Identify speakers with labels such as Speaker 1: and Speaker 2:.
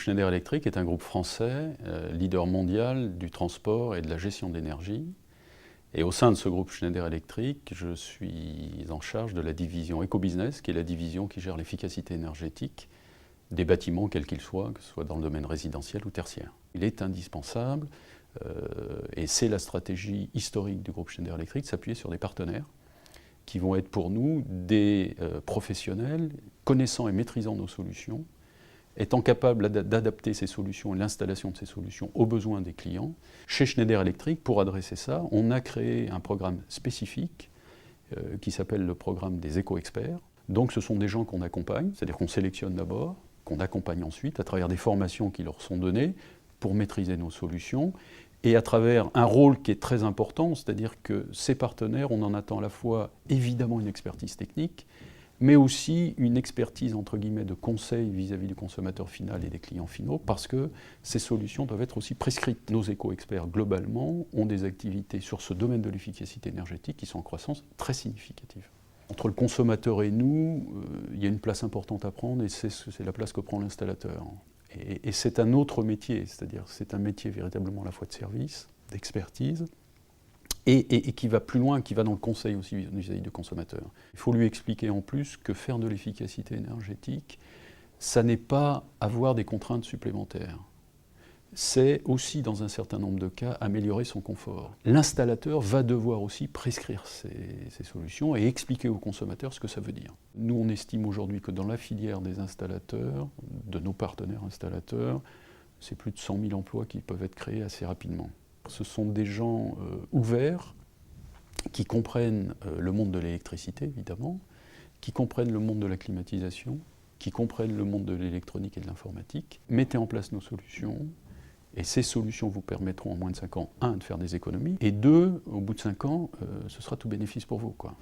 Speaker 1: Schneider Electric est un groupe français, leader mondial du transport et de la gestion d'énergie. Et au sein de ce groupe Schneider Electric, je suis en charge de la division Ecobusiness, qui est la division qui gère l'efficacité énergétique des bâtiments, quels qu'ils soient, que ce soit dans le domaine résidentiel ou tertiaire. Il est indispensable, et c'est la stratégie historique du groupe Schneider Electric, de s'appuyer sur des partenaires qui vont être pour nous des professionnels connaissant et maîtrisant nos solutions, étant capables d'adapter ces solutions et l'installation de ces solutions aux besoins des clients. Chez Schneider Electric, pour adresser ça, on a créé un programme spécifique qui s'appelle le programme des éco-experts. Donc ce sont des gens qu'on accompagne, c'est-à-dire qu'on sélectionne d'abord, qu'on accompagne ensuite à travers des formations qui leur sont données pour maîtriser nos solutions et à travers un rôle qui est très important, c'est-à-dire que ces partenaires, on en attend à la fois évidemment une expertise technique, mais aussi une expertise entre guillemets de conseil vis-à-vis du consommateur final et des clients finaux, parce que ces solutions doivent être aussi prescrites. Nos éco-experts, globalement, ont des activités sur ce domaine de l'efficacité énergétique qui sont en croissance très significative. Entre le consommateur et nous, il y a une place importante à prendre, et c'est la place que prend l'installateur. Et c'est un autre métier, c'est-à-dire c'est un métier véritablement à la fois de service, d'expertise, et qui va plus loin, qui va dans le conseil aussi vis-à-vis du consommateur. Il faut lui expliquer en plus que faire de l'efficacité énergétique, ça n'est pas avoir des contraintes supplémentaires. C'est aussi, dans un certain nombre de cas, améliorer son confort. L'installateur va devoir aussi prescrire ces solutions et expliquer au consommateur ce que ça veut dire. Nous, on estime aujourd'hui que dans la filière des installateurs, de nos partenaires installateurs, c'est plus de 100 000 emplois qui peuvent être créés assez rapidement. Ce sont des gens ouverts, qui comprennent le monde de l'électricité, évidemment, qui comprennent le monde de la climatisation, qui comprennent le monde de l'électronique et de l'informatique. Mettez en place nos solutions, et ces solutions vous permettront en moins de 5 ans, 1, de faire des économies, et 2, au bout de 5 ans, ce sera tout bénéfice pour vous, quoi.